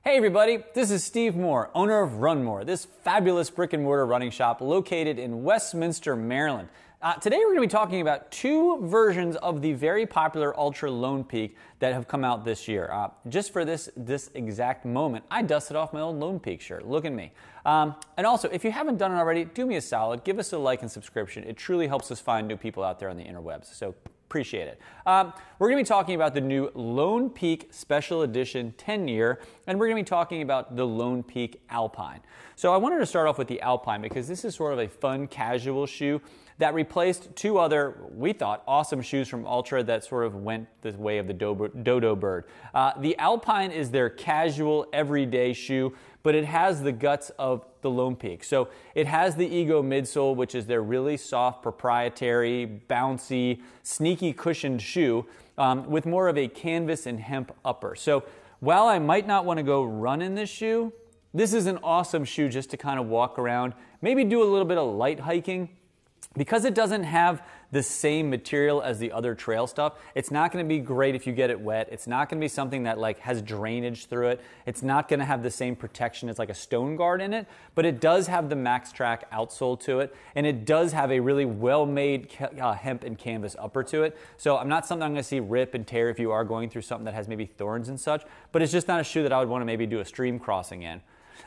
Hey everybody, this is Steve Moore, owner of Run More, this fabulous brick and mortar running shop located in Westminster, Maryland. Today we're going to be talking about two versions of the very popular Ultra Lone Peak that have come out this year. Just for this exact moment, I dusted off my old Lone Peak shirt. Look at me. And also, if you haven't done it already, do me a solid, give us a like and subscription. It truly helps us find new people out there on the interwebs. So appreciate it. We're going to be talking about the new Lone Peak Special Edition 10-year, and we're going to be talking about the Lone Peak Alpine. So I wanted to start off with the Alpine because this is sort of a fun, casual shoe that replaced two other, we thought, awesome shoes from Altra that sort of went the way of the dodo bird. The Alpine is their casual, everyday shoe, but it has the guts of the Lone Peak. So it has the Ego midsole, which is their really soft, proprietary, bouncy, sneaky cushioned shoe with more of a canvas and hemp upper. So while I might not want to go run in this shoe, this is an awesome shoe just to kind of walk around, maybe do a little bit of light hiking. Because it doesn't have the same material as the other trail stuff, it's not going to be great if you get it wet. It's not going to be something that has drainage through it. It's not going to have the same protection as like a stone guard in it, but it does have the MaxTrack outsole to it, and it does have a really well-made hemp and canvas upper to it. So I'm not something I'm going to see rip and tear if you are going through something that has maybe thorns and such, but it's just not a shoe that I would want to maybe do a stream crossing in.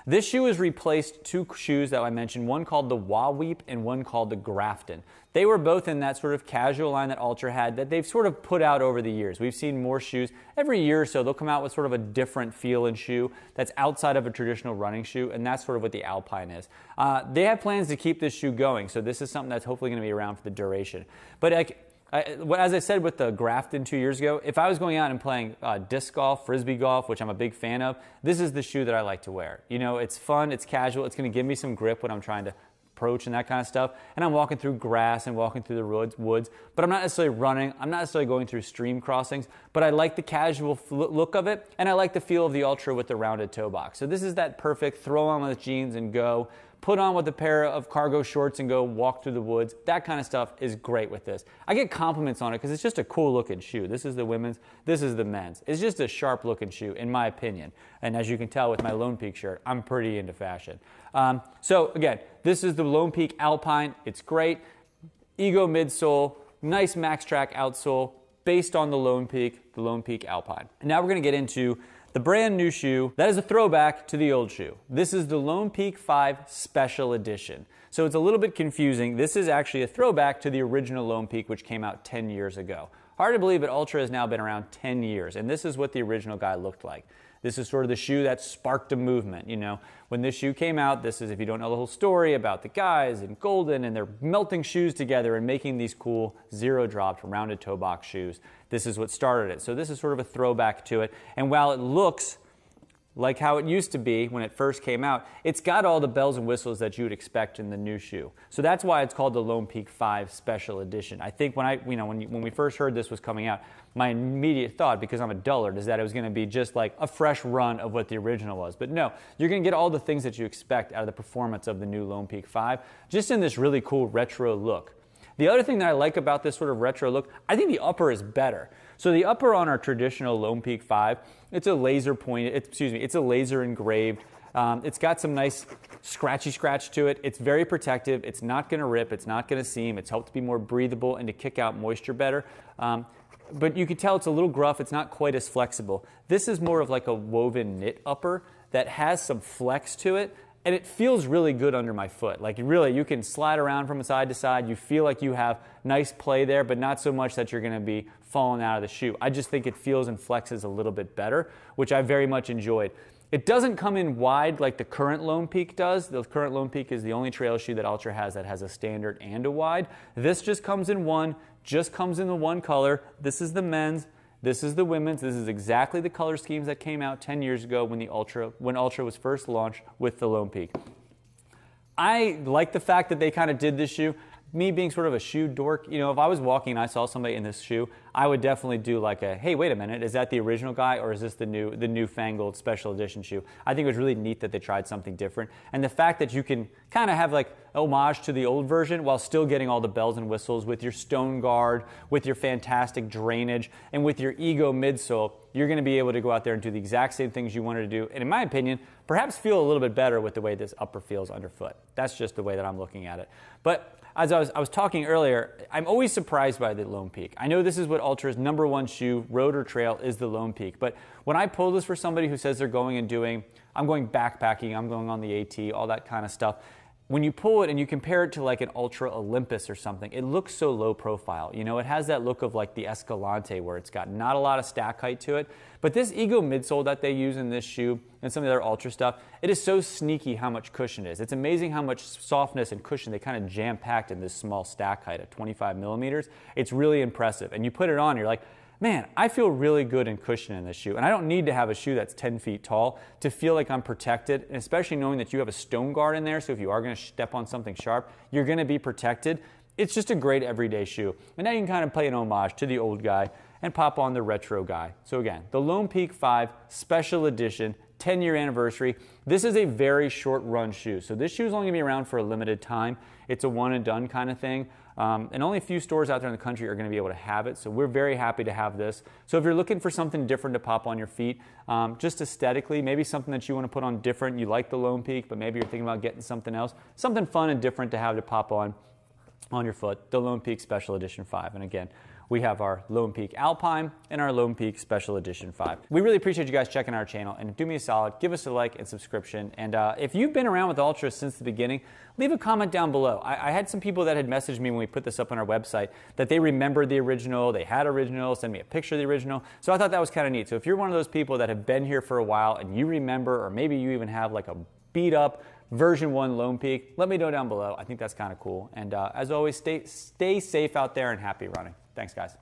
This shoe has replaced two shoes that I mentioned, one called the Waweep and one called the Grafton. They were both in that sort of casual line that Ultra had that they've sort of put out over the years. We've seen more shoes. Every year or so, they'll come out with sort of a different feel and shoe that's outside of a traditional running shoe, and that's sort of what the Alpine is. They have plans to keep this shoe going, so this is something that's hopefully going to be around for the duration. But as I said with the Grafton 2 years ago, if I was going out and playing disc golf, frisbee golf, which I'm a big fan of, this is the shoe that I like to wear. You know, it's fun, it's casual, it's going to give me some grip when I'm trying to approach and that kind of stuff. And I'm walking through grass and walking through the woods, but I'm not necessarily running. I'm not necessarily going through stream crossings, but I like the casual look of it, and I like the feel of the Ultra with the rounded toe box. So this is that perfect throw on with jeans and go. Put on with a pair of cargo shorts and go walk through the woods. That kind of stuff is great with this. I get compliments on it because it's just a cool looking shoe. This is the women's, this is the men's. It's just a sharp looking shoe in my opinion. And as you can tell with my Lone Peak shirt, I'm pretty into fashion. So again, this is the Lone Peak Alpine. It's great. Ego midsole, nice MaxTrack outsole based on the Lone Peak Alpine. And now we're going to get into the brand new shoe that is a throwback to the old shoe. This is the Lone Peak 5 Special Edition. So it's a little bit confusing. This is actually a throwback to the original Lone Peak, which came out 10 years ago. Hard to believe, but Ultra has now been around 10 years, and this is what the original guy looked like. This is sort of the shoe that sparked a movement. You know, when this shoe came out, this is, if you don't know the whole story, about the guys in Golden and they're melting shoes together and making these cool zero-dropped rounded toe box shoes. This is what started it. So this is sort of a throwback to it. And while it looks like how it used to be when it first came out, it's got all the bells and whistles that you would expect in the new shoe. So that's why it's called the Lone Peak 5 Special Edition. I think when we first heard this was coming out, my immediate thought, because I'm a dullard, is that it was going to be just like a fresh run of what the original was. But no, you're going to get all the things that you expect out of the performance of the new Lone Peak 5, just in this really cool retro look. The other thing that I like about this sort of retro look, I think the upper is better. So the upper on our traditional Lone Peak 5, it's a laser engraved. It's got some nice scratchy scratch to it. It's very protective. It's not going to rip. It's not going to seam. It's helped to be more breathable and to kick out moisture better. But you can tell it's a little gruff. It's not quite as flexible. This is more of like a woven knit upper that has some flex to it. And it feels really good under my foot. Like really, you can slide around from side to side. You feel like you have nice play there, but not so much that you're going to be falling out of the shoe. I just think it feels and flexes a little bit better, which I very much enjoyed. It doesn't come in wide like the current Lone Peak does. The current Lone Peak is the only trail shoe that Ultra has that has a standard and a wide. This just comes in one, just comes in the one color. This is the men's. This is the women's. This is exactly the color schemes that came out 10 years ago when Ultra was first launched with the Lone Peak. I like the fact that they kind of did this shoe. Me being sort of a shoe dork, you know, if I was walking and I saw somebody in this shoe, I would definitely do like a, hey, wait a minute, is that the original guy or is this the newfangled special edition shoe? I think it was really neat that they tried something different. And the fact that you can kind of have like homage to the old version while still getting all the bells and whistles with your stone guard, with your fantastic drainage, and with your Ego midsole, you're going to be able to go out there and do the exact same things you wanted to do. And in my opinion, perhaps feel a little bit better with the way this upper feels underfoot. That's just the way that I'm looking at it. But as I was talking earlier, I'm always surprised by the Lone Peak. I know this is what Altra's #1 shoe, road or trail, is the Lone Peak. But when I pull this for somebody who says they're going and doing, I'm going backpacking, I'm going on the AT, all that kind of stuff, when you pull it and you compare it to like an Ultra Olympus or something, it looks so low profile. You know, it has that look of like the Escalante where it's got not a lot of stack height to it. But this Ego midsole that they use in this shoe and some of the other Ultra stuff, it is so sneaky how much cushion it is. It's amazing how much softness and cushion they kind of jam-packed in this small stack height at 25 millimeters. It's really impressive. And you put it on, you're like, man, I feel really good in cushion in this shoe. And I don't need to have a shoe that's 10 feet tall to feel like I'm protected, and especially knowing that you have a stone guard in there, so if you are going to step on something sharp, you're going to be protected. It's just a great everyday shoe. And now you can kind of play an homage to the old guy and pop on the retro guy. So again, the Lone Peak 5 Special Edition, 10-year anniversary. This is a very short run shoe. So this shoe is only going to be around for a limited time. It's a one and done kind of thing. And only a few stores out there in the country are going to be able to have it. So we're very happy to have this. So if you're looking for something different to pop on your feet, just aesthetically, maybe something that you want to put on different. You like the Lone Peak, but maybe you're thinking about getting something else. Something fun and different to have to pop on your foot. The Lone Peak Special Edition 5. And again, we have our Lone Peak Alpine and our Lone Peak Special Edition 5. We really appreciate you guys checking our channel, and do me a solid, give us a like and subscription. And if you've been around with Altra since the beginning, leave a comment down below. I had some people that had messaged me when we put this up on our website that they remembered the original, they had original, send me a picture of the original. So I thought that was kind of neat. So if you're one of those people that have been here for a while and you remember, or maybe you even have like a beat up version 1 Lone Peak, let me know down below. I think that's kind of cool. And as always, stay safe out there and happy running. Thanks, guys.